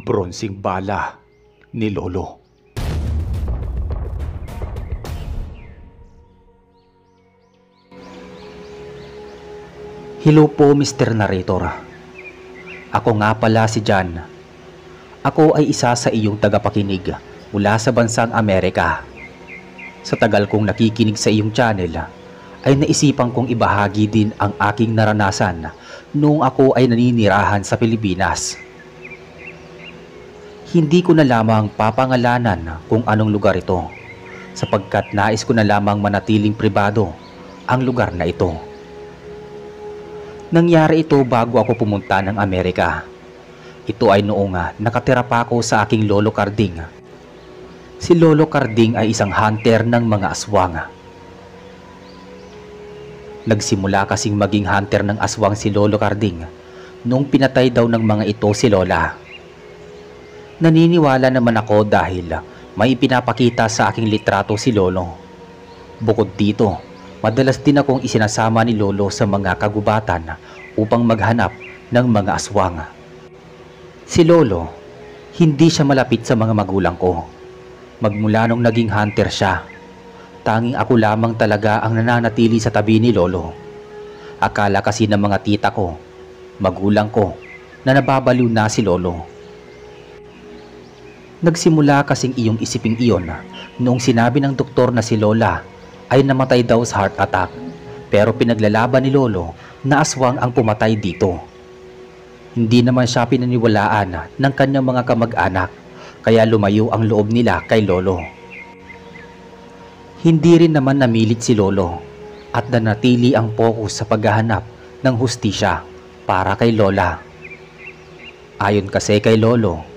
Bronseng bala ni Lolo. Hello po, Mr. Narrator. Ako nga pala si John. Ako ay isa sa iyong tagapakinig mula sa bansang Amerika. Sa tagal kong nakikinig sa iyong channel, ay naisipan kong ibahagi din ang aking naranasan noong ako ay naninirahan sa Pilipinas. Hindi ko na lamang papangalanan kung anong lugar ito, sapagkat nais ko na lamang manatiling pribado ang lugar na ito. Nangyari ito bago ako pumunta ng Amerika. Ito ay noong nakatira pa ako sa aking Lolo Carding. Si Lolo Carding ay isang hunter ng mga aswang. Nagsimula kasing maging hunter ng aswang si Lolo Carding noong pinatay daw ng mga ito si Lola. Naniniwala naman ako dahil may pinapakita sa aking litrato si Lolo. Bukod dito, madalas din akong isinasama ni Lolo sa mga kagubatan upang maghanap ng mga aswang. Si Lolo, hindi siya malapit sa mga magulang ko. Magmula nung naging hunter siya, tanging ako lamang talaga ang nananatili sa tabi ni Lolo. Akala kasi ng mga tita ko, magulang ko, na nababaliw na si Lolo. Nagsimula kasing iyong isiping iyon noong sinabi ng doktor na si Lola ay namatay daw sa heart attack, pero pinaglalaban ni Lolo na aswang ang pumatay dito. Hindi naman siya pinaniwalaan ng kanyang mga kamag-anak, kaya lumayo ang loob nila kay Lolo. Hindi rin naman namilit si Lolo at nanatili ang focus sa paghahanap ng hustisya para kay Lola. Ayon kasi kay Lolo,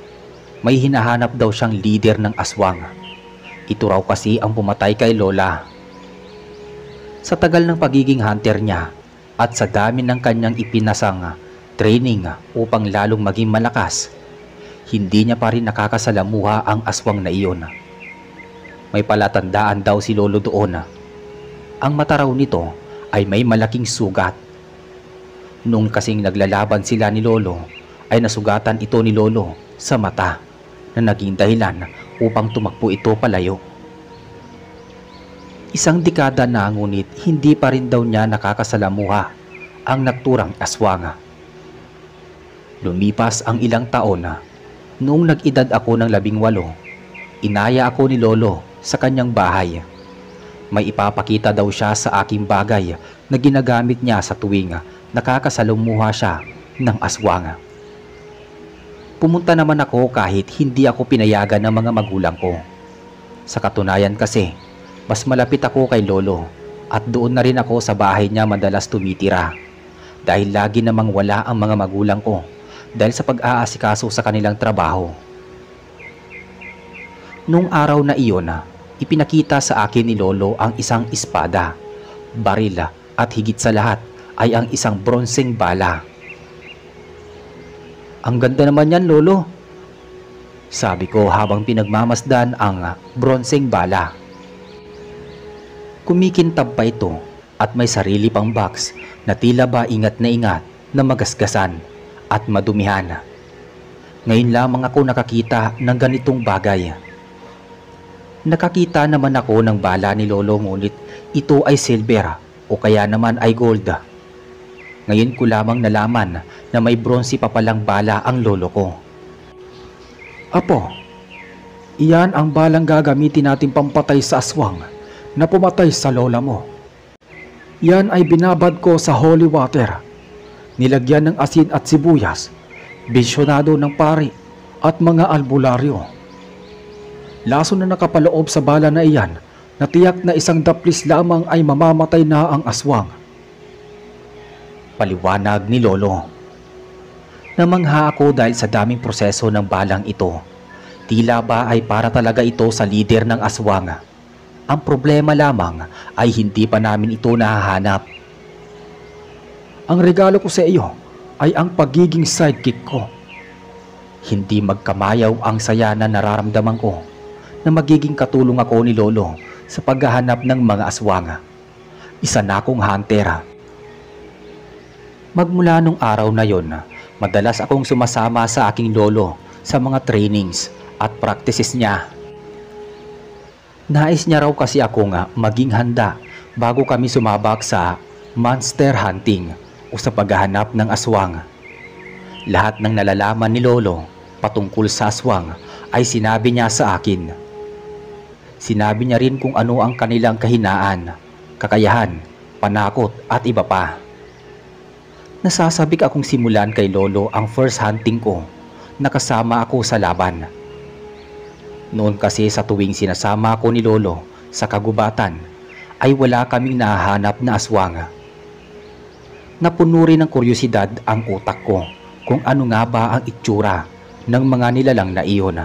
may hinahanap daw siyang leader ng aswang. Ito raw kasi ang pumatay kay Lola. Sa tagal ng pagiging hunter niya at sa dami ng kanyang ipinasang training upang lalong maging malakas, hindi niya pa rin nakakasalamuha ang aswang na iyon. May palatandaan daw si Lolo doon. Ang mata raw nito ay may malaking sugat. Nung kasing naglalaban sila ni Lolo, ay nasugatan ito ni Lolo sa mata na naging dahilan upang tumakbo ito palayo. Isang dekada na ngunit hindi pa rin daw niya nakakasalamuha ang naturang aswang. Lumipas ang ilang taon noong nag-edad ako ng 18, inaya ako ni Lolo sa kanyang bahay. May ipapakita daw siya sa aking bagay na ginagamit niya sa tuwing nakakasalamuha siya ng aswang. Pumunta naman ako kahit hindi ako pinayagan ng mga magulang ko. Sa katunayan kasi, mas malapit ako kay Lolo at doon na rin ako sa bahay niya madalas tumitira. Dahil lagi namang wala ang mga magulang ko dahil sa pag-aasikaso sa kanilang trabaho. Nung araw na iyon, ipinakita sa akin ni Lolo ang isang espada, baril at higit sa lahat ay ang isang bronseng bala. "Ang ganda naman yan, Lolo," sabi ko habang pinagmamasdan ang bronseng bala. Kumikintab pa ito at may sarili pang box na tila ba ingat na magasgasan at madumihan. Ngayon lamang ako nakakita ng ganitong bagay. Nakakita naman ako ng bala ni Lolo ngunit ito ay silver o kaya naman ay gold. Ngayon ko lamang nalaman na may bronze pa palang bala ang lolo ko. "Apo, iyan ang balang gagamitin natin pampatay sa aswang na pumatay sa lola mo. Yan ay binabad ko sa holy water. Nilagyan ng asin at sibuyas, bisyonado ng pari at mga albularyo. Laso na nakapaloob sa bala na iyan na tiyak na isang daplis lamang ay mamamatay na ang aswang," paliwanag ni Lolo. Namangha ako dahil sa daming proseso ng balang ito. Tila ba ay para talaga ito sa leader ng aswang. Ang problema lamang ay hindi pa namin ito nahahanap. "Ang regalo ko sa iyo ay ang pagiging sidekick ko." Hindi magkamayaw ang saya na nararamdaman ko na magiging katulong ako ni Lolo sa paghahanap ng mga aswang. Isa na akong hunter. Magmula nung araw na yon, madalas akong sumasama sa aking lolo sa mga trainings at practices niya. Nais niya raw kasi ako nga maging handa bago kami sumabak sa monster hunting o sa paghahanap ng aswang. Lahat ng nalalaman ni Lolo patungkol sa aswang ay sinabi niya sa akin. Sinabi niya rin kung ano ang kanilang kahinaan, kakayahan, panakot at iba pa. Nasasabik akong simulan kay Lolo ang first hunting ko na kasama ako sa laban. Noon kasi sa tuwing sinasama ko ni Lolo sa kagubatan ay wala kaming nahahanap na aswang. Napuno rin ng kuryosidad ang utak ko kung ano nga ba ang itsura ng mga nilalang na iyon.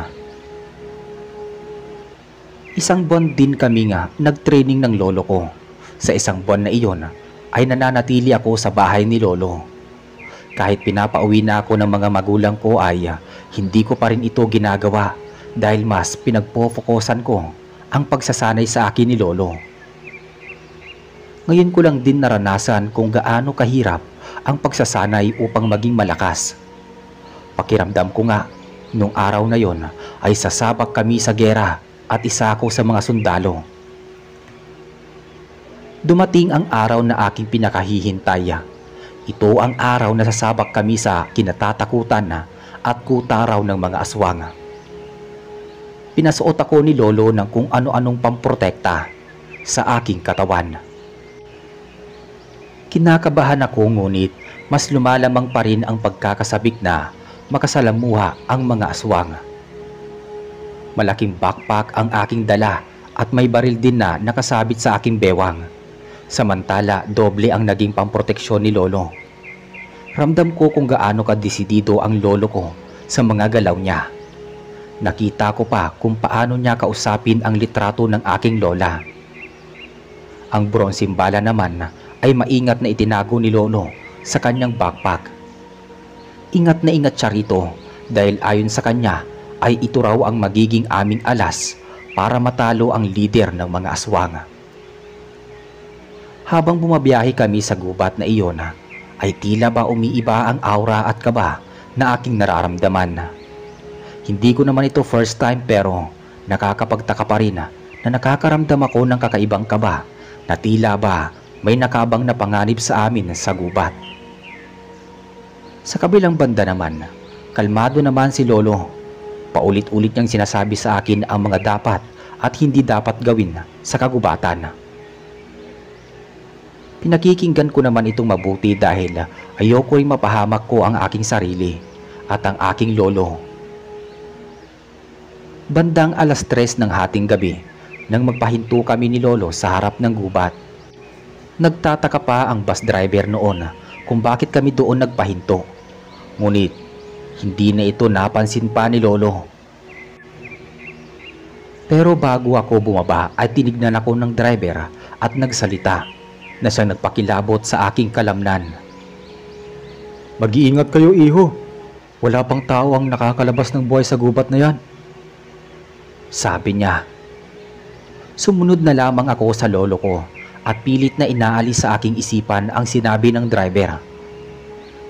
Isang buwan din kami nga nagtraining ng lolo ko. Sa isang buwan na iyon ay nananatili ako sa bahay ni Lolo. Kahit pinapauwi na ako ng mga magulang ko ay hindi ko pa rin ito ginagawa dahil mas pinagpofokusan ko ang pagsasanay sa akin ni Lolo. Ngayon ko lang din naranasan kung gaano kahirap ang pagsasanay upang maging malakas. Pakiramdam ko nga, nung araw na yon ay sasabak kami sa gera at isa ako sa mga sundalo. Dumating ang araw na aking pinakahihintay. Ito ang araw na sasabak kami sa kinatatakutan at kuta raw ng mga aswang. Pinasuot ako ni Lolo ng kung ano-anong pamprotekta sa aking katawan. Kinakabahan ako ngunit mas lumalamang pa rin ang pagkakasabik na makasalamuha ang mga aswang. Malaking backpack ang aking dala at may baril din na nakasabit sa aking bewang. Samantala, doble ang naging pamproteksyon ni Lolo. Ramdam ko kung gaano kadesidido ang lolo ko sa mga galaw niya. Nakita ko pa kung paano niya kausapin ang litrato ng aking lola. Ang bronseng bala naman ay maingat na itinago ni Lolo sa kanyang backpack. Ingat na ingat siya rito dahil ayon sa kanya ay ito raw ang magiging aming alas para matalo ang lider ng mga aswang. Habang bumabiyahe kami sa gubat na iyon ay tila ba umiiba ang aura at kaba na aking nararamdaman. Hindi ko naman ito first time pero nakakapagtaka pa rin na nakakaramdam ako ng kakaibang kaba na tila ba may nakabang na panganib sa amin sa gubat. Sa kabilang banda naman, kalmado naman si Lolo. Paulit-ulit niyang sinasabi sa akin ang mga dapat at hindi dapat gawin sa kagubatan. Pinakikinggan ko naman itong mabuti dahil ayoko ring mapahamak ko ang aking sarili at ang aking lolo. Bandang 3:00 ng hating gabi nang magpahinto kami ni Lolo sa harap ng gubat. Nagtataka pa ang bus driver noon kung bakit kami doon nagpahinto. Ngunit hindi na ito napansin pa ni Lolo. Pero bago ako bumaba ay tinignan ako ng driver at nagsalita na siyang nagpakilabot sa aking kalamnan. Mag-iingat kayo, iho. Wala pang tao ang nakakalabas ng buhay sa gubat na yan. Sabi niya. Sumunod na lamang ako sa lolo ko at pilit na inaalis sa aking isipan ang sinabi ng driver.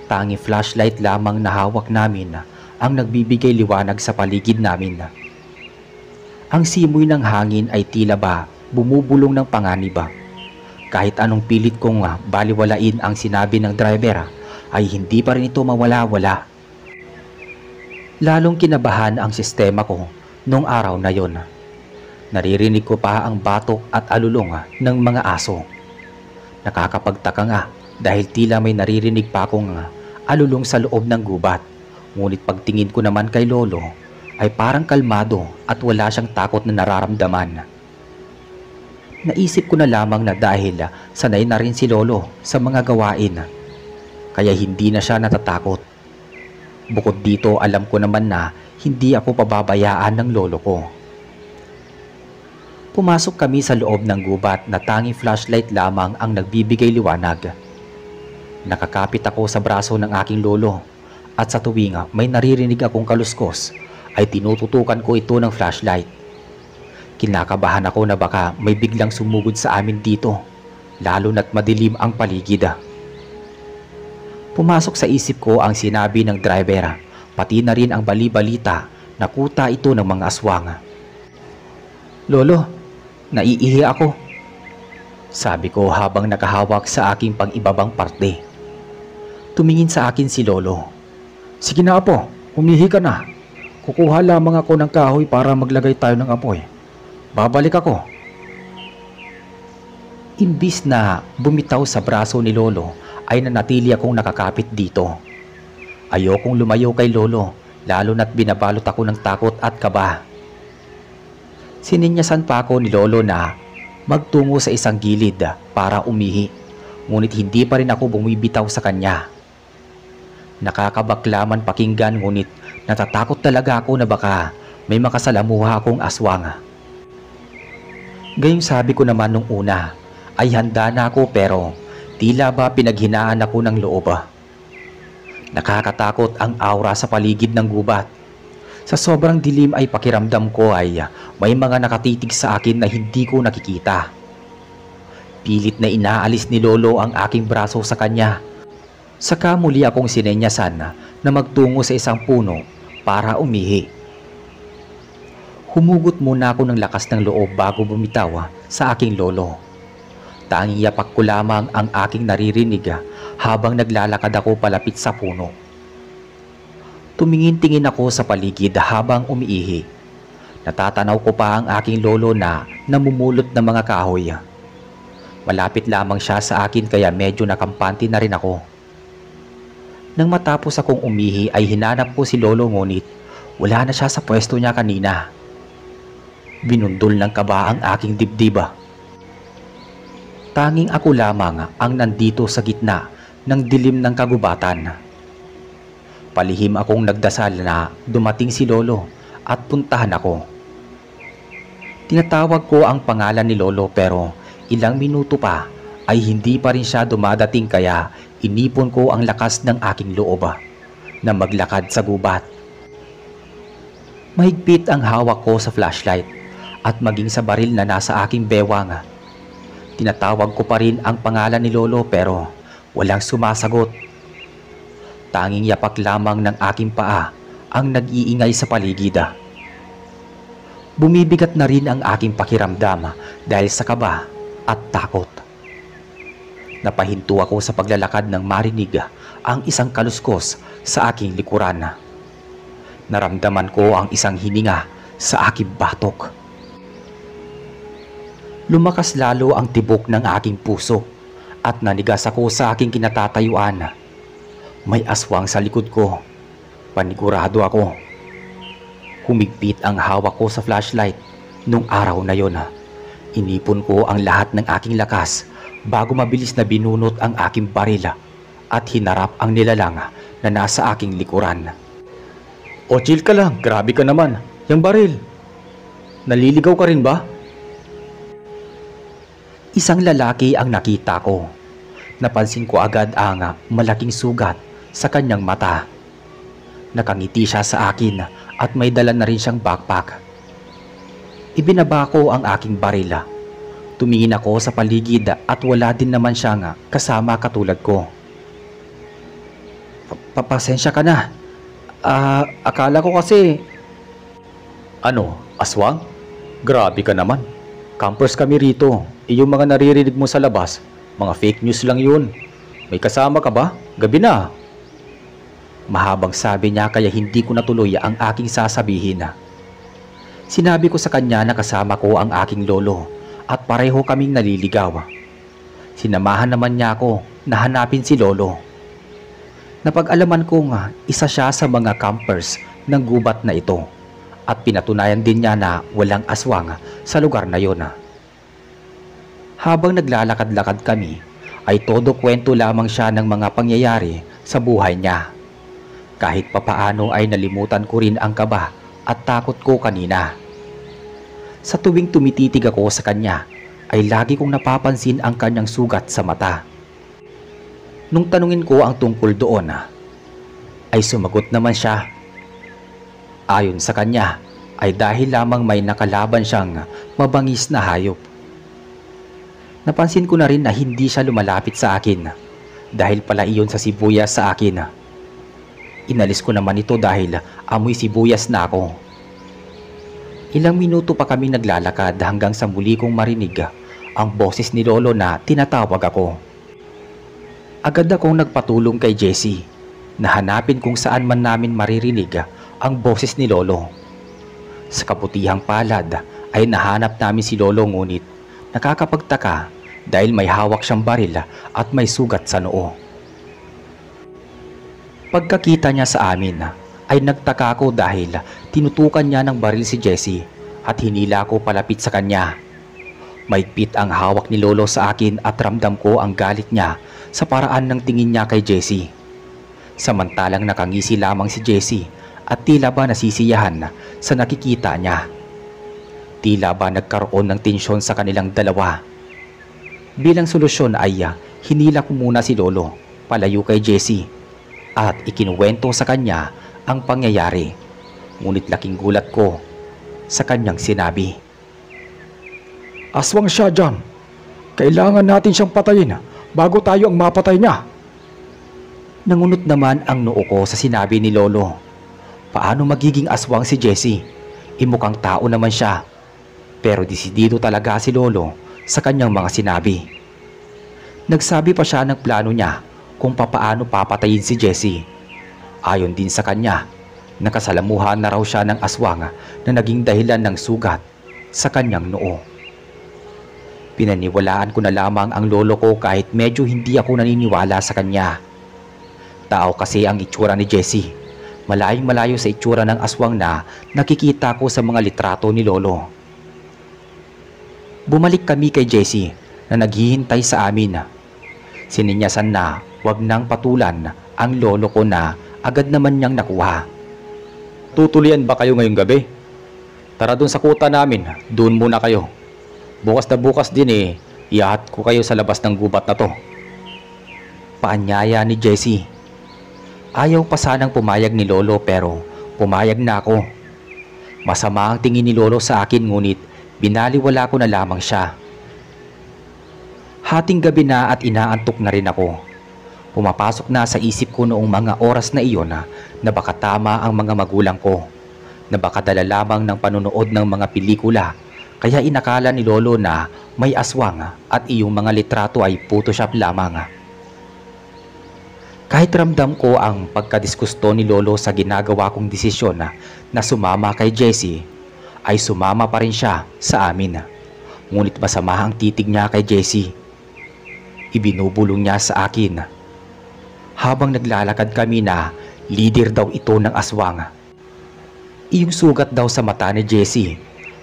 Tanging flashlight lamang na hawak namin ang nagbibigay liwanag sa paligid namin. Ang simoy ng hangin ay tila ba bumubulong ng panganib. Kahit anong pilit kong baliwalain ang sinabi ng driver ay hindi pa rin ito mawala-wala. Lalong kinabahan ang sistema ko noong araw na yon. Naririnig ko pa ang batok at alulong ng mga aso. Nakakapagtaka nga dahil tila may naririnig pa akong alulong sa loob ng gubat. Ngunit pagtingin ko naman kay Lolo ay parang kalmado at wala siyang takot na nararamdaman. Naisip ko na lamang na dahil sanay na rin si Lolo sa mga gawain, kaya hindi na siya natatakot. Bukod dito alam ko naman na hindi ako pababayaan ng lolo ko. Pumasok kami sa loob ng gubat na tanging flashlight lamang ang nagbibigay liwanag. Nakakapit ako sa braso ng aking lolo at sa tuwing may naririnig akong kaluskos ay tinututukan ko ito ng flashlight. Kinakabahan ako na baka may biglang sumugod sa amin dito, lalo na't madilim ang paligid. Pumasok sa isip ko ang sinabi ng driver pati na rin ang bali-balita na kuta ito ng mga aswang. "Lolo, naiihi ako," sabi ko habang nakahawak sa aking pang-ibabang parte. Tumingin sa akin si Lolo. "Sige na apo, umihi ka na. Kukuha lamang ako ng kahoy para maglagay tayo ng apoy. Babalik ako." Imbis na bumitaw sa braso ni Lolo ay nanatili akong nakakapit dito. Ayokong lumayo kay Lolo, lalo na't binabalot ako ng takot at kaba. Sininyasan pa ako ni Lolo na magtungo sa isang gilid para umihi, ngunit hindi pa rin ako bumibitaw sa kanya. Nakakabaklaman pakinggan, ngunit natatakot talaga ako na baka may makasalamuha akong aswang. Gayong sabi ko naman nung una, ay handa na ako, pero tila ba pinaghinaan ako ng loob. Nakakatakot ang aura sa paligid ng gubat. Sa sobrang dilim ay pakiramdam ko ay may mga nakatitig sa akin na hindi ko nakikita. Pilit na inaalis ni Lolo ang aking braso sa kanya. Saka muli akong sinenyasan na magtungo sa isang puno para umihi. Humugot muna ako ng lakas ng loob bago bumitaw sa aking lolo. Tanging yapak ko lamang ang aking naririnig habang naglalakad ako palapit sa puno. Tumingin-tingin ako sa paligid habang umiihi. Natatanaw ko pa ang aking lolo na namumulot ng mga kahoy. Malapit lamang siya sa akin kaya medyo nakampante na rin ako. Nang matapos akong umihi ay hinanap ko si Lolo, ngunit wala na siya sa pwesto niya kanina. Binundol ng kaba ang aking dibdib. Tanging ako lamang ang nandito sa gitna ng dilim ng kagubatan. Palihim akong nagdasal na dumating si Lolo at puntahan ako. Tinatawag ko ang pangalan ni Lolo, pero ilang minuto pa ay hindi pa rin siya dumadating, kaya inipon ko ang lakas ng aking loob na maglakad sa gubat. Mahigpit ang hawak ko sa flashlight at maging sa baril na nasa aking bewang. Tinatawag ko pa rin ang pangalan ni Lolo, pero walang sumasagot. Tanging yapak lamang ng aking paa ang nag-iingay sa paligid. Bumibigat na rin ang aking pakiramdam dahil sa kaba at takot. Napahinto ako sa paglalakad nang marinig ang isang kaluskos sa aking likuran. Naramdaman ko ang isang hininga sa aking batok. Lumakas lalo ang tibok ng aking puso at nanigas ako sa aking kinatatayuan. May aswang sa likod ko. Panigurado ako. Humigpit ang hawak ko sa flashlight nung araw na yon. Inipon ko ang lahat ng aking lakas bago mabilis na binunot ang aking baril at hinarap ang nilalang na nasa aking likuran. "O chill ka lang, grabe ka naman. Yung baril. Naliligaw ka rin ba?" Isang lalaki ang nakita ko. Napansin ko agad ang malaking sugat sa kanyang mata. Nakangiti siya sa akin at may dala na rin siyang backpack. Ibinaba ko ang aking baril. Tumingin ako sa paligid at wala din naman siyang kasama katulad ko. Pasensya ka na. Akala ko kasi..." "Ano, aswang? Grabe ka naman. "Campers kami rito. Yung mga naririnig mo sa labas, mga fake news lang yun. May kasama ka ba? Gabi na." Mahabang sabi niya, kaya hindi ko natuloy ang aking sasabihin. Sinabi ko sa kanya na kasama ko ang aking lolo at pareho kaming naliligaw. Sinamahan naman niya ako na hanapin si Lolo. Napag-alaman kong isa siya sa mga campers ng gubat na ito at pinatunayan din niya na walang aswang sa lugar na yon. Habang naglalakad-lakad kami, ay todo kwento lamang siya ng mga pangyayari sa buhay niya. Kahit papaano ay nalimutan ko rin ang kaba at takot ko kanina. Sa tuwing tumititig ako sa kanya, ay lagi kong napapansin ang kanyang sugat sa mata. Nung tanungin ko ang tungkol doon, ay sumagot naman siya. Ayon sa kanya, ay dahil lamang may nakalaban siyang mabangis na hayop. Napansin ko na rin na hindi siya lumalapit sa akin dahil pala iyon sa sibuyas sa akin. Inalis ko naman ito dahil amoy sibuyas na ako. Ilang minuto pa kami naglalakad hanggang sa muli kong marinig ang boses ni Lolo na tinatawag ako. Agad akong nagpatulong kay Jessie na hanapin kung saan man namin maririnig ang boses ni Lolo. Sa kabutihang palad ay nahanap namin si Lolo, ngunit nakakapagtaka dahil may hawak siyang baril at may sugat sa noo. Pagkakita niya sa amin ay nagtaka ako dahil tinutukan niya ng baril si Jessie at hinila ko palapit sa kanya. Maigpit ang hawak ni Lolo sa akin at ramdam ko ang galit niya sa paraan ng tingin niya kay Jessie. Samantalang nakangisi lamang si Jessie at tila ba nasisiyahan sa nakikita niya. Tila ba nagkaroon ng tensyon sa kanilang dalawa. Bilang solusyon ay hinila ko muna si Lolo palayo kay Jessie at ikinuwento sa kanya ang pangyayari. Ngunit laking gulat ko sa kanyang sinabi. Aswang siya dyan. Kailangan natin siyang patayin bago tayo ang mapatay niya. Nangunot naman ang noo ko sa sinabi ni Lolo. Paano magiging aswang si Jessie? Mukhang tao naman siya. Pero desidido talaga si Lolo sa kanyang mga sinabi. Nagsabi pa siya ng plano niya kung papaano papatayin si Jessie. Ayon din sa kanya, nakasalamuhan na raw siya ng aswang na naging dahilan ng sugat sa kanyang noo. Pinaniwalaan ko na lamang ang lolo ko kahit medyo hindi ako naniniwala sa kanya. Tao kasi ang itsura ni Jessie. Malayong malayo sa itsura ng aswang na nakikita ko sa mga litrato ni Lolo. Bumalik kami kay Jessie na naghihintay sa amin. Sininyasan na wag nang patulan ang lolo ko na agad naman niyang nakuha. Tutulian ba kayo ngayong gabi? Tara dun sa kuta namin, doon muna kayo. Bukas na bukas din iyahat ko kayo sa labas ng gubat na to. Paanyaya ni Jessie. Ayaw pa sanang pumayag ni Lolo pero pumayag na ako. Masama ang tingin ni Lolo sa akin ngunit binaliwala ko na lamang siya. Hating gabi na at inaantok na rin ako. Pumapasok na sa isip ko noong mga oras na iyon na baka tama ang mga magulang ko, na baka dala lamang ng panonood ng mga pelikula, kaya inakala ni Lolo na may aswang at iyong mga litrato ay Photoshop lamang. Kahit ramdam ko ang pagkadisgusto ni Lolo sa ginagawa kong desisyon na sumama kay Jessie, ay sumama pa rin siya sa amin. Ngunit masama ang titig niya kay Jessie. Ibinubulong niya sa akin habang naglalakad kami na leader daw ito ng aswang. Iyong sugat daw sa mata ni Jessie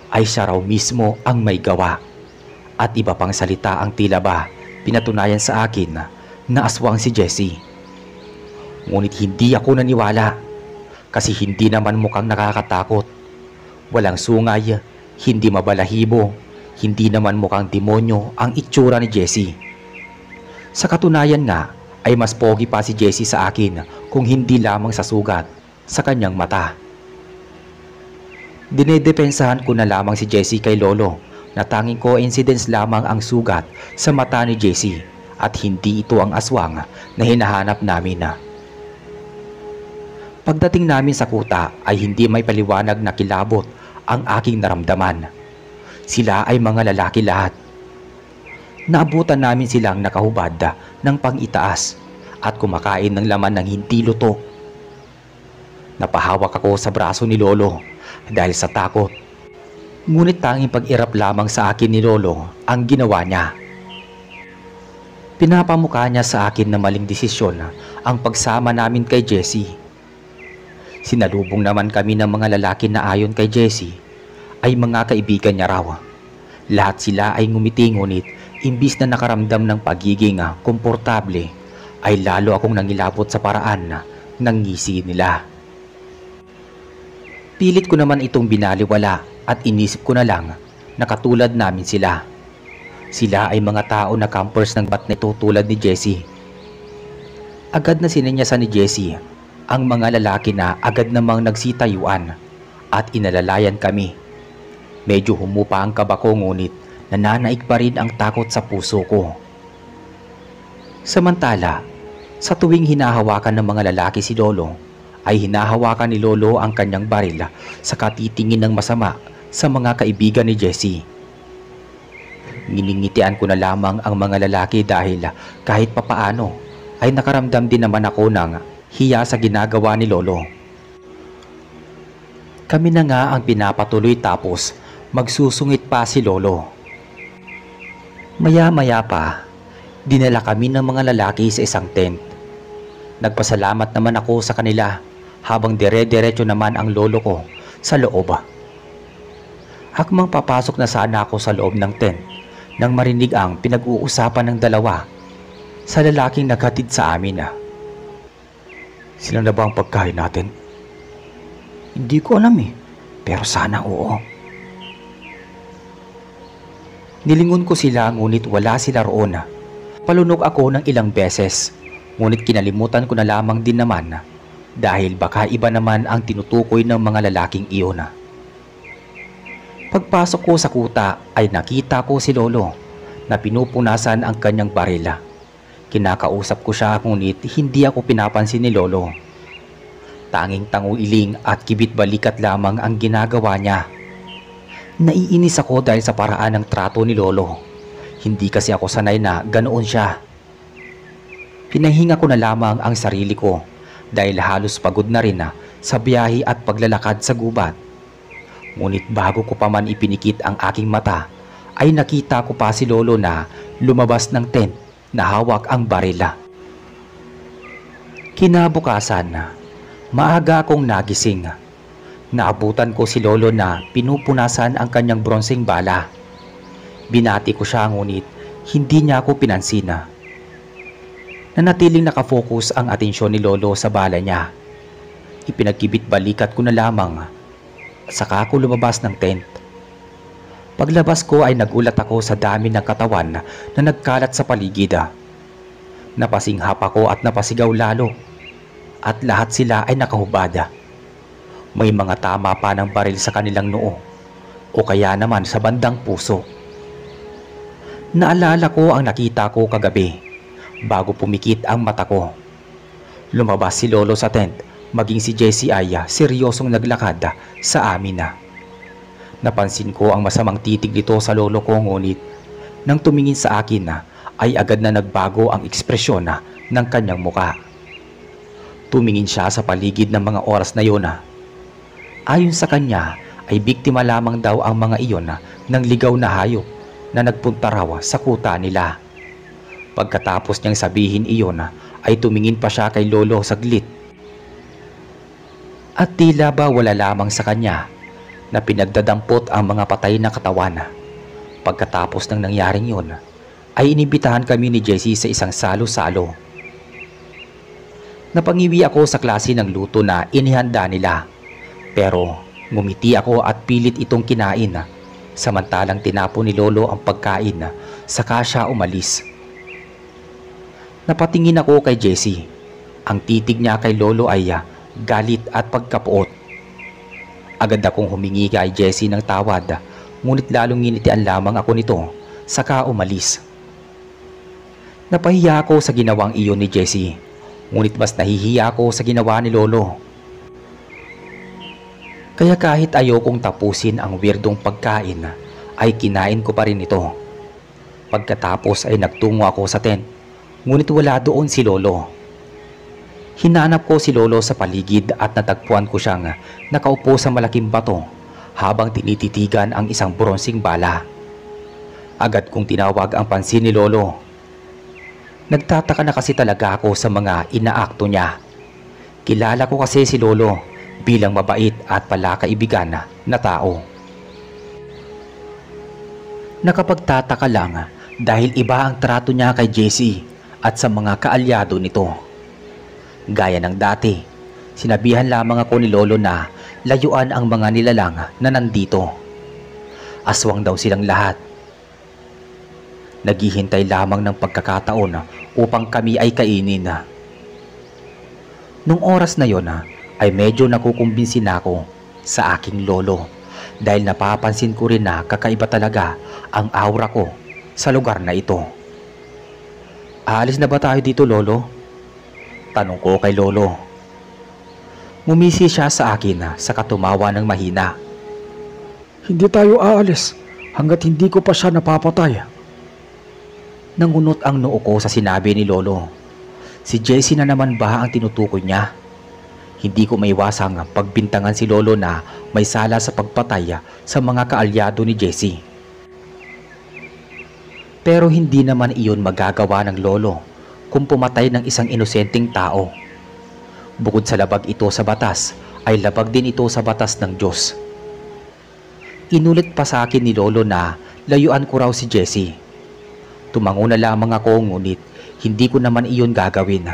ay siya raw mismo ang may gawa. At iba pang salita ang tila ba pinatunayan sa akin na aswang si Jessie. Ngunit hindi ako naniwala kasi hindi naman mukhang nakakatakot. Walang sungay, hindi mabalahibo, hindi naman mukhang demonyo ang itsura ni Jessie. Sa katunayan nga ay mas pogi pa si Jessie sa akin kung hindi lamang sa sugat sa kanyang mata. Dinedepensahan ko na lamang si Jessie kay Lolo na tanging coincidence lamang ang sugat sa mata ni Jessie at hindi ito ang aswang na hinahanap namin. Pagdating namin sa kuta ay hindi may paliwanag na kilabot ang aking naramdaman. Sila ay mga lalaki lahat. Naabutan namin silang nakahubad ng pang-itaas at kumakain ng laman ng hindi luto. Napahawak ako sa braso ni Lolo dahil sa takot. Ngunit tanging pag-irap lamang sa akin ni Lolo ang ginawa niya. Pinapamukha niya sa akin na maling desisyon ang pagsama namin kay Jessie. Sinalubong naman kami ng mga lalaki na ayon kay Jessie ay mga kaibigan niya raw. Lahat sila ay ngumiti ngunit imbis na nakaramdam ng pagiging komportable ay lalo akong nangilabot sa paraan ng ngisi nila. Pilit ko naman itong binaliwala at inisip ko na lang na katulad namin sila. Sila ay mga tao na campers ng bat na ito tulad ni Jessie. Agad na sinenyasan ni Jessie ang mga lalaki na agad namang nagsitayuan at inalalayan kami. Medyo humupa ang kaba ko ngunit nananaig pa rin ang takot sa puso ko. Samantala, sa tuwing hinahawakan ng mga lalaki si Lolo, ay hinahawakan ni Lolo ang kanyang baril sa katitingin ng masama sa mga kaibigan ni Jessie. Nginingitian ko na lamang ang mga lalaki dahil kahit papaano ay nakaramdam din naman ako ng hiya sa ginagawa ni Lolo. Kami na nga ang pinapatuloy tapos magsusungit pa si Lolo. Maya-maya pa, dinala kami ng mga lalaki sa isang tent. Nagpasalamat naman ako sa kanila habang dire-diretso naman ang lolo ko sa loob. Akmang papasok na sana ako sa loob ng tent nang marinig ang pinag-uusapan ng dalawa sa lalaking naghatid sa amin. Sila na ba ang pagkain natin? Hindi ko alam pero sana oo. Nilingon ko sila ngunit wala sila roon. Palunok ako ng ilang beses ngunit kinalimutan ko na lamang din naman dahil baka iba naman ang tinutukoy ng mga lalaking iyon. Pagpasok ko sa kuta ay nakita ko si Lolo na pinupunasan ang kanyang baril. Kinakausap ko siya ngunit hindi ako pinapansin ni Lolo. Tanging tanguiling at kibit balikat lamang ang ginagawa niya. Naiinis ako dahil sa paraan ng trato ni Lolo. Hindi kasi ako sanay na ganoon siya. Pinahinga ko na lamang ang sarili ko dahil halos pagod na rin sa biyahe at paglalakad sa gubat. Ngunit bago ko pa man ipinikit ang aking mata ay nakita ko pa si Lolo na lumabas ng tent na hawak ang barila. Kinabukasan, maaga akong nagising. Naabutan ko si Lolo na pinupunasan ang kanyang bronseng bala. Binati ko siya ngunit hindi niya ako pinansin. Nanatiling nakafocus ang atensyon ni Lolo sa bala niya. Ipinagkibit balikat ko na lamang. Saka ako lumabas ng tent. Paglabas ko ay nagulat ako sa dami ng katawan na nagkalat sa paligid. Napasinghap ako at napasigaw lalo. At lahat sila ay nakahubad. May mga tama pa ng baril sa kanilang noo o kaya naman sa bandang puso. Naalala ko ang nakita ko kagabi bago pumikit ang mata ko. Lumabas si Lolo sa tent, maging si Jessie ay seryosong naglakad sa amin. Napansin ko ang masamang titig nito sa lolo ko ngunit nang tumingin sa akin ay agad na nagbago ang ekspresyon ng kanyang muka. Tumingin siya sa paligid ng mga oras na yun. Ayon sa kanya ay biktima lamang daw ang mga iyon ng ligaw na hayop na nagpunta raw sa kuta nila. Pagkatapos niyang sabihin iyon ay tumingin pa siya kay Lolo saglit. At tila ba wala lamang sa kanya na pinagdadampot ang mga patay na katawan. Pagkatapos ng nangyaring yun ay inibitahan kami ni Jessie sa isang salo-salo. Napangiwi ako sa klase ng luto na inihanda nila. Pero ngumiti ako at pilit itong kinain samantalang tinapon ni Lolo ang pagkain saka siya umalis. Napatingin ako kay Jessie. Ang titig niya kay Lolo ay galit at pagkapuot. Agad akong humingi kay Jessie ng tawad ngunit lalong nginitian lamang ako nito saka umalis. Napahiya ako sa ginawang iyon ni Jessie ngunit mas nahihiya ako sa ginawa ni Lolo. Kaya kahit ayokong tapusin ang weirdong pagkain ay kinain ko pa rin ito. Pagkatapos ay nagtungo ako sa tent ngunit wala doon si Lolo. Hinanap ko si Lolo sa paligid at natagpuan ko siyang nakaupo sa malaking bato habang tinititigan ang isang bronseng bala. Agad kong tinawag ang pansin ni Lolo. Nagtataka na kasi talaga ako sa mga inaakto niya. Kilala ko kasi si Lolo bilang mabait at palakaibigan na tao. Nakapagtataka lang dahil iba ang trato niya kay Jessie at sa mga kaalyado nito. Gaya ng dati, sinabihan lamang ako ni Lolo na layuan ang mga nilalang na nandito. Aswang daw silang lahat. Naghihintay lamang ng pagkakataon upang kami ay kainin. Nung oras na yon ay medyo nakukumbinsi na ako sa aking lolo dahil napapansin ko rin na kakaiba talaga ang aura ko sa lugar na ito. Aalis na ba tayo dito, Lolo? Tanong ko kay Lolo. Ngumisi siya sa akin sa katumawa ng mahina. Hindi tayo aalis hanggat hindi ko pa siya napapatay. Nangunot ang noo ko sa sinabi ni Lolo. Si Jessie na naman ba ang tinutukoy niya? Hindi ko maiwasang pagbintangan si Lolo na may sala sa pagpatay sa mga kaalyado ni Jessie. Pero hindi naman iyon magagawa ng Lolo kung pumatay ng isang inosenteng tao. Bukod sa labag ito sa batas, ay labag din ito sa batas ng Diyos. Inulit pa sa akin ni Lolo na layuan ko raw si Jessie. Tumango na lamang ako, ngunit hindi ko naman iyon gagawin.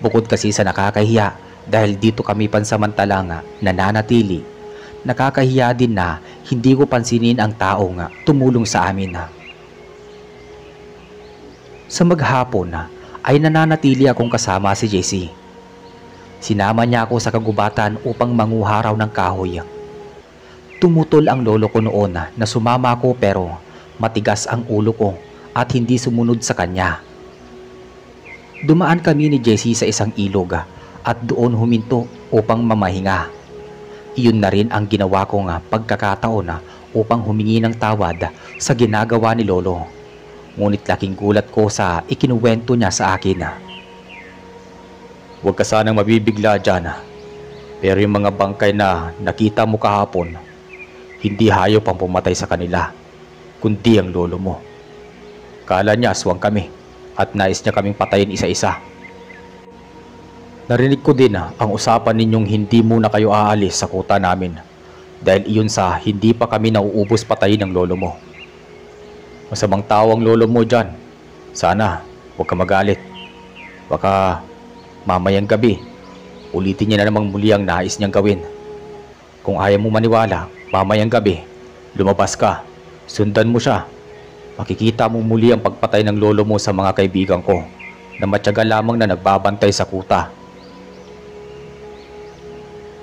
Bukod kasi sa nakakahiya dahil dito kami pansamantalang nananatili, nakakahiya din na hindi ko pansinin ang taong tumulong sa amin. Sa maghapon ay nananatili akong kasama si Jessie. Sinama niya ako sa kagubatan upang manguha raw ng kahoy. Tumutol ang lolo ko noon na sumama ako, pero matigas ang ulo ko at hindi sumunod sa kanya. Dumaan kami ni Jessie sa isang ilog at doon huminto upang mamahinga. Iyon na rin ang ginawa kong pagkakataon upang humingi ng tawad sa ginagawa ni Lolo. Ngunit laking gulat ko sa ikinuwento niya sa akin. Huwag ka sanang mabibigla dyan. Pero yung mga bangkay na nakita mo kahapon, hindi hayop ang pumatay sa kanila, kundi ang lolo mo. Kala niya aswang kami at nais niya kaming patayin isa-isa. Narinig ko din ang usapan ninyong hindi muna kayo aalis sa kuta namin dahil iyon sa hindi pa kami nauubos patayin ng lolo mo. Masamang tao ang lolo mo dyan. Sana huwag ka magalit. Baka mamayang gabi ulitin niya na namang muli ang nais niyang gawin. Kung ayaw mo maniwala, mamayang gabi lumabas ka, sundan mo siya. Makikita mo muli ang pagpatay ng lolo mo sa mga kaibigan ko na matyaga lamang na nagbabantay sa kuta.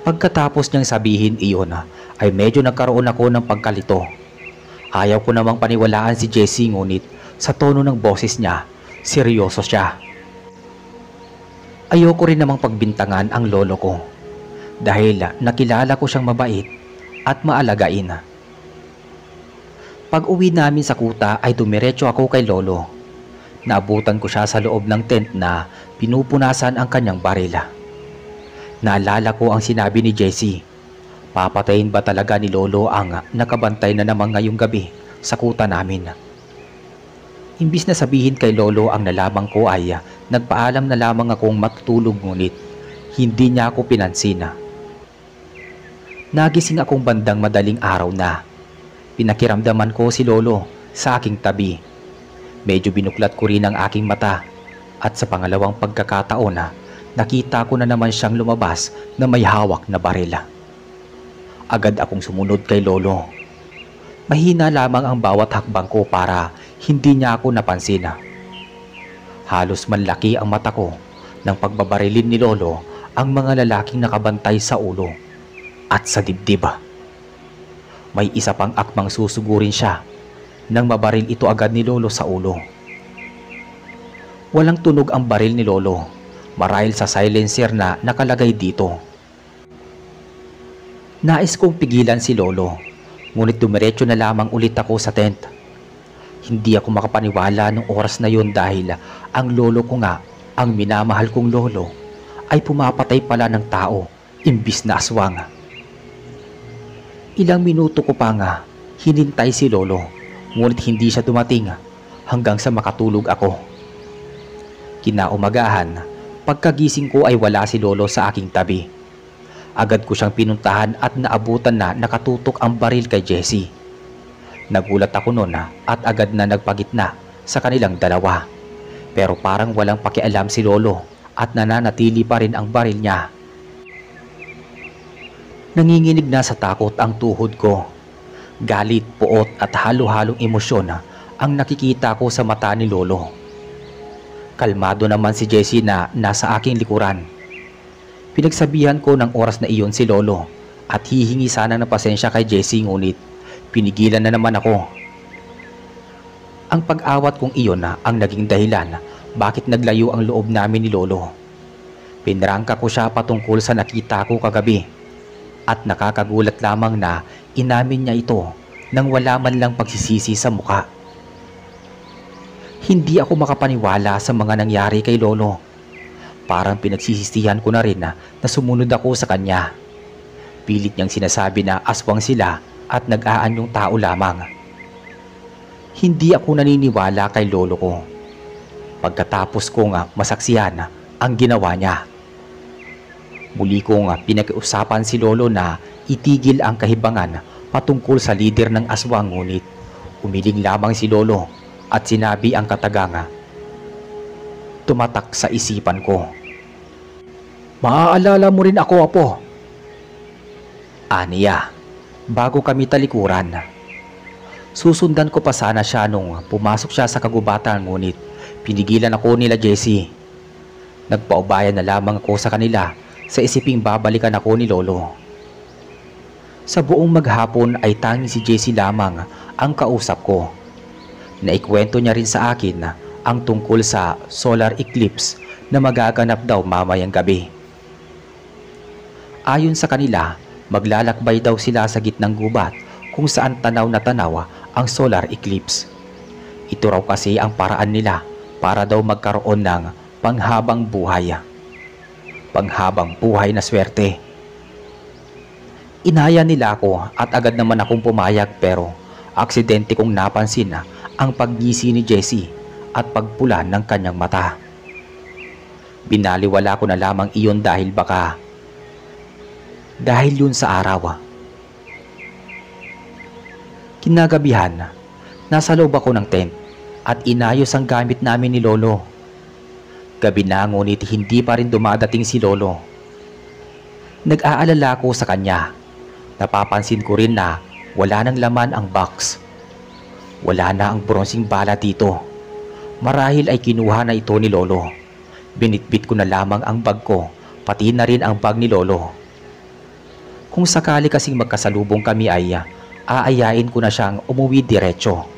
Pagkatapos niyang sabihin iyon ay medyo nagkaroon ako ng pagkalito. Ayaw ko namang paniwalaan si Jessie, ngunit sa tono ng boses niya, seryoso siya. Ayoko rin namang pagbintangan ang lolo ko dahil nakilala ko siyang mabait at maalagain. Pag uwi namin sa kuta ay dumiretso ako kay Lolo. Naabutan ko siya sa loob ng tent na pinupunasan ang kanyang baril. Naalala ko ang sinabi ni Jessie. Papatayin ba talaga ni Lolo ang nakabantay na naman ngayong gabi sa kuta namin? Imbis na sabihin kay Lolo ang nalaman ko ay nagpaalam na lamang akong matutulog, ngunit hindi niya ako pinansin. Nagising akong bandang madaling araw na. Pinakiramdaman ko si Lolo sa aking tabi. Medyo binuklat ko rin ang aking mata at sa pangalawang pagkakataon nakita ko na naman siyang lumabas na may hawak na baril. Agad akong sumunod kay Lolo. Mahina lamang ang bawat hakbang ko para hindi niya ako napansin. Halos manlaki ang mata ko nang pagbabarilin ni Lolo ang mga lalaking nakabantay sa ulo at sa dibdib. May isa pang akmang susugurin siya nang mabaril ito agad ni Lolo sa ulo. Walang tunog ang baril ni Lolo marahil sa silencer na nakalagay dito. Nais kong pigilan si Lolo, ngunit dumiretso na lamang ulit ako sa tent. Hindi ako makapaniwala nung oras na yon dahil ang lolo ko nga, ang minamahal kong lolo, ay pumapatay pala ng tao imbis na aswang. Ilang minuto ko pa nga hinintay si Lolo, ngunit hindi siya dumating hanggang sa makatulog ako. Kinaumagahan, pagkagising ko ay wala si Lolo sa aking tabi. Agad ko siyang pinuntahan at naabutan na nakatutok ang baril kay Jessie. Nagulat ako noon at agad na nagpagitna sa kanilang dalawa. Pero parang walang pakialam si Lolo at nananatili pa rin ang baril niya. Nanginginig na sa takot ang tuhod ko. Galit, puot at halo-halong emosyon ang nakikita ko sa mata ni Lolo. Kalmado naman si Jessie na nasa aking likuran. Pinagsabihan ko ng oras na iyon si Lolo at hihingi sana ng pasensya kay Jessie, ngunit pinigilan na naman ako. Ang pag-awat kong iyon ang naging dahilan bakit naglayo ang loob namin ni Lolo. Pinrangka ko siya patungkol sa nakita ko kagabi at nakakagulat lamang na inamin niya ito nang wala man lang pagsisisi sa muka. Hindi ako makapaniwala sa mga nangyari kay Lolo. Parang pinagsisisihan ko na rin na sumunod ako sa kanya. Pilit niyang sinasabi na aswang sila at nag-aanyong tao lamang. Hindi ako naniniwala kay Lolo ko. Pagkatapos kong masaksihan ang ginawa niya. Muli kong pinag-usapan si Lolo na itigil ang kahibangan patungkol sa lider ng aswang, ngunit umiling lamang si Lolo at sinabi ang katagang tumatak sa isipan ko. Maaalala mo rin ako, Apo. Aniya, bago kami talikuran. Susundan ko pa sana siya nung pumasok siya sa kagubatan, ngunit pinigilan ako nila Jessie. Nagpaubayan na lamang ako sa kanila sa isiping babalikan ako ni Lolo. Sa buong maghapon ay tanging si Jessie lamang ang kausap ko. Naikwento niya rin sa akin ang tungkol sa solar eclipse na magaganap daw mamayang gabi. Ayon sa kanila, maglalakbay daw sila sa gitnang gubat kung saan tanaw na tanaw ang solar eclipse. Ito raw kasi ang paraan nila para daw magkaroon ng panghabang buhay. Panghabang buhay na swerte. Inaya nila ako at agad naman akong pumayag, pero aksidente kong napansin ang pagngisi ni Jessie at pagpula ng kanyang mata. Binaliwala ko na lamang iyon dahil yun sa araw. Kinagabihan, nasa loob ako ng tent at inayos ang gamit namin ni Lolo. Gabi na, ngunit hindi pa rin dumadating si Lolo. Nag-aalala ko sa kanya. Napapansin ko rin na wala nang laman ang box. Wala na ang bronseng bala dito. Marahil ay kinuha na ito ni Lolo. Binitbit ko na lamang ang bag ko, pati na rin ang bag ni Lolo. Kung sakali kasing magkasalubong kami ay aayain ko na siyang umuwi diretso.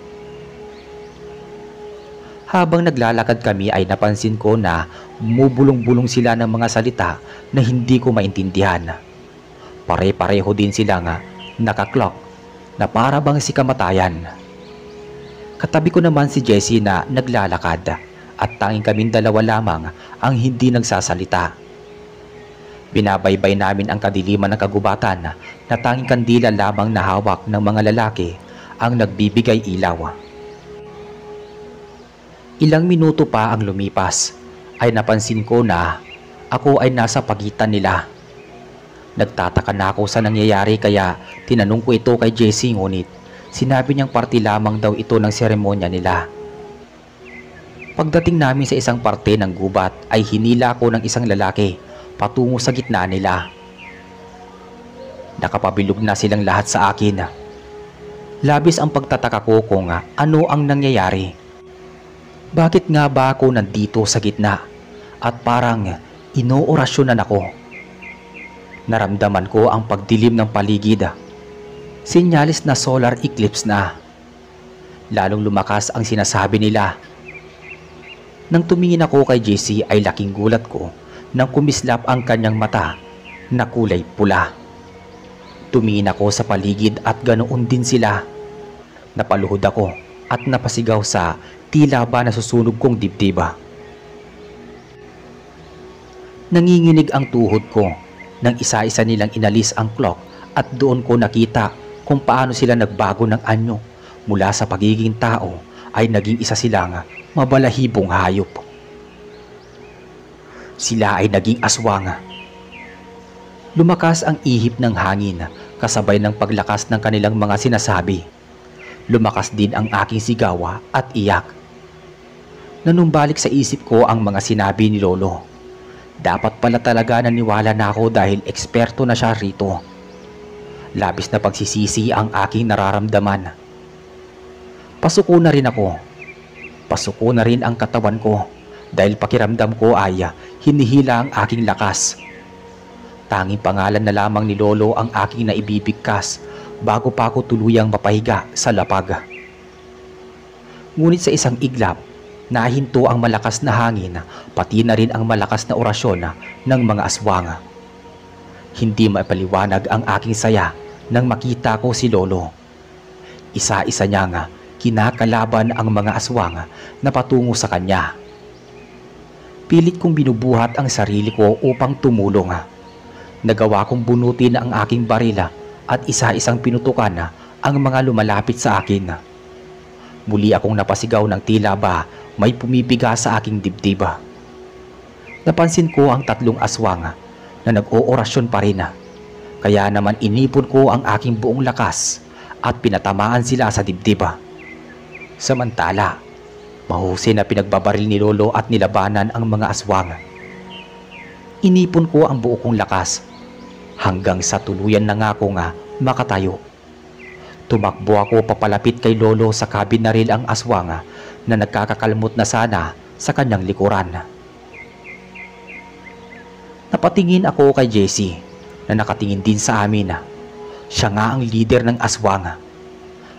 Habang naglalakad kami ay napansin ko na bumubulong-bulong sila ng mga salita na hindi ko maintindihan. Pare-pareho din silang nakaklok na para bang si kamatayan. Katabi ko naman si Jessie na naglalakad at tanging kaming dalawa lamang ang hindi nagsasalita. Binabaybay namin ang kadiliman ng kagubatan na tanging kandila lamang na hawak ng mga lalaki ang nagbibigay ilaw. Ilang minuto pa ang lumipas ay napansin ko na ako ay nasa pagitan nila. Nagtataka na ako sa nangyayari kaya tinanong ko ito kay Jessie, ngunit sinabi niyang parte lamang daw ito ng seremonya nila. Pagdating namin sa isang parte ng gubat ay hinila ako ng isang lalaki patungo sa gitna nila. Nakapabilog na silang lahat sa akin. Labis ang pagtataka ko kung ano ang nangyayari. Bakit nga ba ako nandito sa gitna at parang inoorasyonan ako? Naramdaman ko ang pagdilim ng paligid. Sinyalis na solar eclipse na. Lalong lumakas ang sinasabi nila. Nang tumingin ako kay Jessie ay laking gulat ko nang kumislap ang kanyang mata na kulay pula. Tumingin ako sa paligid at ganoon din sila. Napaluhod ako at napasigaw sa tila ba nasusunog kong dibdiba. Nanginginig ang tuhod ko nang isa-isa nilang inalis ang clock at doon ko nakita kung paano sila nagbago ng anyo. Mula sa pagiging tao ay naging isa silang mabalahibong hayop. Sila ay naging aswang. Lumakas ang ihip ng hangin kasabay ng paglakas ng kanilang mga sinasabi. Lumakas din ang aking sigawa at iyak. Nanumbalik sa isip ko ang mga sinabi ni Lolo. Dapat pala talaga naniwala na ako dahil eksperto na siya rito. Labis na pagsisisi ang aking nararamdaman. Pasuko na rin ako. Pasuko na rin ang katawan ko dahil pakiramdam ko ay hinihila ang aking lakas. Tanging pangalan na lamang ni Lolo ang aking naibibigkas bago pa ako tuluyang mapahiga sa lapag. Ngunit sa isang iglap Nahinto ang malakas na hangin, pati na rin ang malakas na orasyon ng mga aswang. Hindi mapaliwanag ang aking saya nang makita ko si Lolo. Isa-isa niyang kinakalaban ang mga aswang na patungo sa kanya. Pilit kong binubuhat ang sarili ko upang tumulong. Nagawa kong bunutin ang aking barila at isa-isang pinutukan ang mga lumalapit sa akin. Muli akong napasigaw ng tila ba may pumipiga sa aking dibdib. Napansin ko ang 3 aswang na nag-oorasyon pa rin. Kaya naman inipon ko ang aking buong lakas at pinatamaan sila sa dibdib. Samantala, mahusay na pinagbabaril ni Lolo at nilabanan ang mga aswang. Inipon ko ang buo kong lakas hanggang sa tuluyan na nga ako makatayo. Tumakbo ako papalapit kay Lolo sa kabinaril ang aswang na nagkakakalmot na sana sa kanyang likuran. Napatingin ako kay Jessie na nakatingin din sa amin. Siya nga ang leader ng aswang.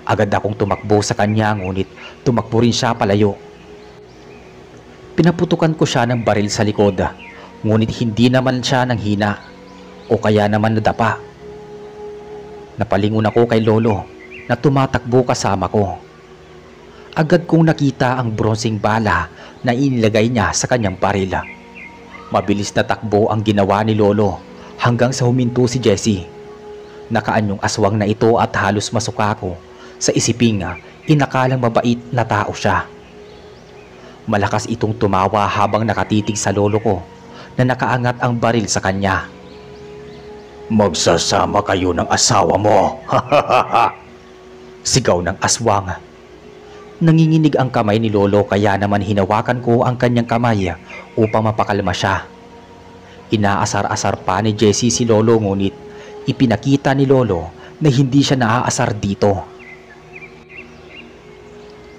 Agad akong tumakbo sa kanya ngunit tumakbo rin siya palayo. Pinaputukan ko siya ng baril sa likod ngunit hindi naman siya nanghina o kaya naman nadapa. Napalingon ako kay Lolo na tumatakbo kasama ko. Agad kong nakita ang bronseng bala na inilagay niya sa kanyang baril. Mabilis na takbo ang ginawa ni Lolo hanggang sa huminto si Jessie. Nakaanyong aswang na ito at halos masuka ko sa isiping inakalang mabait na tao siya. Malakas itong tumawa habang nakatitig sa Lolo ko na nakaangat ang baril sa kanya. Magsasama kayo ng asawa mo. Sigaw ng aswang. Nanginginig ang kamay ni Lolo kaya naman hinawakan ko ang kanyang kamay upang mapakalma siya. Inaasar-asar pa ni Jessie si Lolo ngunit ipinakita ni Lolo na hindi siya naaasar dito.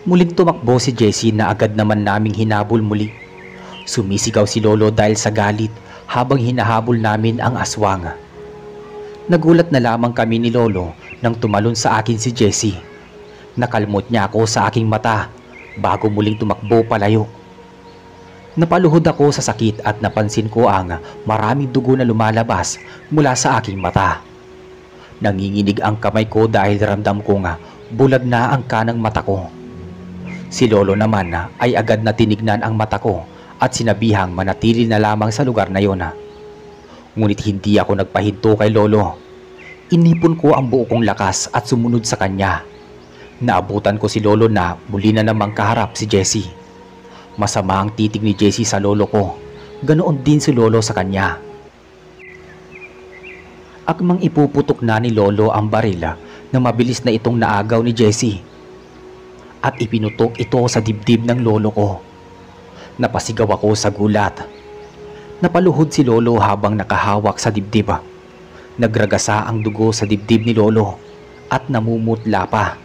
Muling tumakbo si Jessie na agad naman naming hinabol muli. Sumisigaw si Lolo dahil sa galit habang hinahabol namin ang aswang. Nagulat na lamang kami ni Lolo nang tumalon sa akin si Jessie. Nakalmot niya ako sa aking mata bago muling tumakbo palayo. Napaluhod ako sa sakit at napansin ko ang maraming dugo na lumalabas mula sa aking mata. Nanginginig ang kamay ko dahil ramdam ko bulag na ang kanang mata ko. Si Lolo naman ay agad na tinignan ang mata ko at sinabihang manatili na lamang sa lugar na yon. Ngunit hindi ako nagpahinto kay Lolo. Inipon ko ang buo kong lakas at sumunod sa kanya. Naabutan ko si Lolo na muli na namang kaharap si Jessie. Masama ang titig ni Jessie sa Lolo ko. Ganoon din si Lolo sa kanya. Akmang ipuputok na ni Lolo ang baril na mabilis na itong naagaw ni Jessie. At ipinutok ito sa dibdib ng Lolo ko. Napasigaw ako sa gulat. Napaluhod si Lolo habang nakahawak sa dibdib. Nagragasa ang dugo sa dibdib ni Lolo at namumutla pa.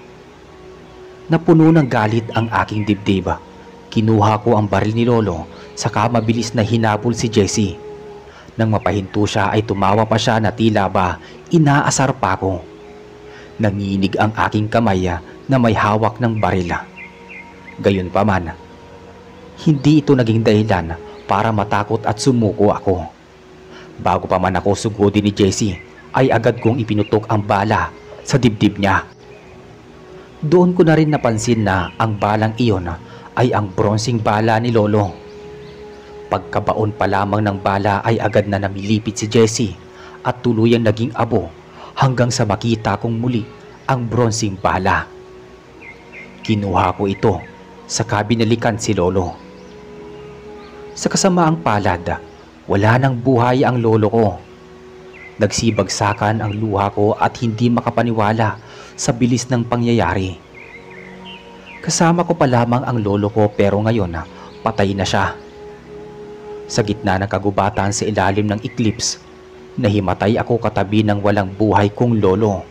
Napuno ng galit ang aking dibdib. Kinuha ko ang baril ni Lolo saka mabilis na hinabol si Jessie. Nang mapahinto siya ay tumawa pa siya na tila ba inaasar pa ko. Nanginig ang aking kamay na may hawak ng baril. Gayunpaman, hindi ito naging dahilan para matakot at sumuko ako. Bago pa man ako sugodin ni Jessie ay agad kong ipinutok ang bala sa dibdib niya. Doon ko na rin napansin na ang balang iyon ay ang bronseng bala ni Lolo. Pagkabaon pa lamang ng bala ay agad na namilipit si Jessie at tuluyang naging abo hanggang sa makita kong muli ang bronseng bala. Kinuha ko ito saka binalikan si Lolo. Sa kasamaang palad, wala nang buhay ang Lolo ko. Nagsibagsakan ang luha ko at hindi makapaniwala sa bilis ng pangyayari. Kasama ko pa lamang ang Lolo ko pero ngayon patay na siya. Sa gitna ng kagubatan sa ilalim ng eclipse, nahimatay ako katabi ng walang buhay kong Lolo.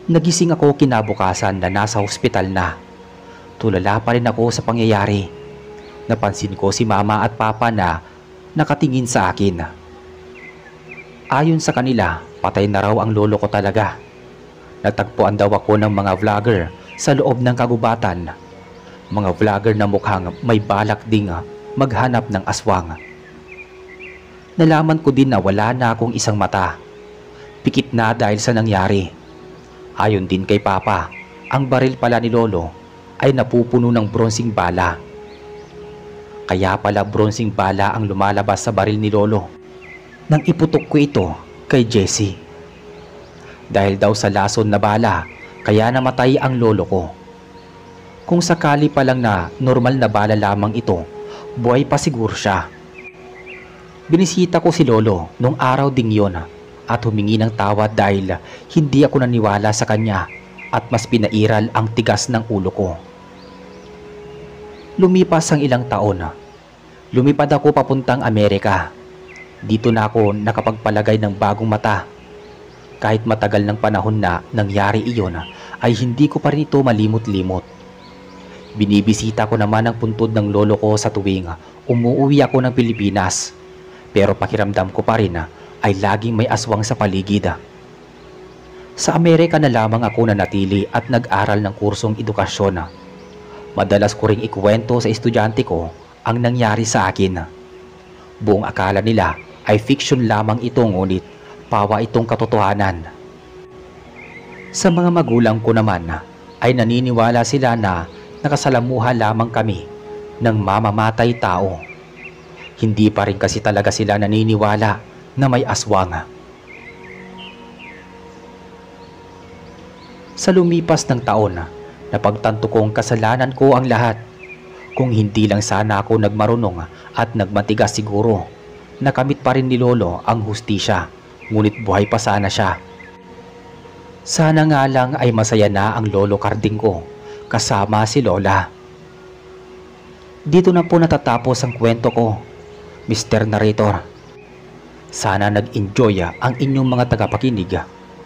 Nagising ako kinabukasan na nasa ospital na. Tulala pa rin ako sa pangyayari. Napansin ko si Mama at Papa na nakatingin sa akin. Ayon sa kanila, patay na raw ang Lolo ko talaga. Natagpuan daw ako ng mga vlogger sa loob ng kagubatan. Mga vlogger na mukhang may balak ding maghanap ng aswang. Nalaman ko din na wala na akong isang mata. Pikit na dahil sa nangyari. Ayon din kay Papa, ang baril pala ni Lolo ay napupuno ng bronseng bala. Kaya pala bronseng bala ang lumalabas sa baril ni Lolo nang iputok ko ito kay Jessie. Dahil daw sa lason na bala, kaya namatay ang lolo ko. Kung sakali pa lang na normal na bala lamang ito, buhay pa siguro siya. Binisita ko si Lolo nung araw ding yon at humingi ng tawad dahil hindi ako naniwala sa kanya at mas pinairal ang tigas ng ulo ko. Lumipas ang ilang taon. Lumipad ako papuntang Amerika. Dito na ako nakapagpalagay ng bagong mata. Kahit matagal ng panahon na nangyari iyon, ay hindi ko pa rin ito malimot-limot. Binibisita ko naman ang puntod ng lolo ko sa tuwing umuwi ako ng Pilipinas. Pero pakiramdam ko pa rin ay laging may aswang sa paligid. Sa Amerika na lamang ako nanatili at nag-aral ng kursong edukasyon. Madalas ko ring ikuwento sa estudyante ko ang nangyari sa akin. Buong akala nila ay fiction lamang ito, ngunit pawa itong katotohanan. Sa mga magulang ko naman ay naniniwala sila na nakasalamuha lamang kami ng mamamatay tao. Hindi pa rin kasi talaga sila naniniwala na may aswang. Sa lumipas ng taon, napagtanto kong kasalanan ko ang lahat. Kung hindi lang sana ako nagmarunong at nagmatigas, siguro nakamit pa rin ni Lolo ang hustisya, ngunit buhay pa sana siya. Sana nga lang ay masaya na ang Lolo Carding ko kasama si Lola. Dito na po natatapos ang kwento ko, Mr. Narrator. Sana nag-enjoy ang inyong mga tagapakinig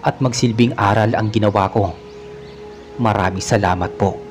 at magsilbing aral ang ginawa ko. Maraming salamat po.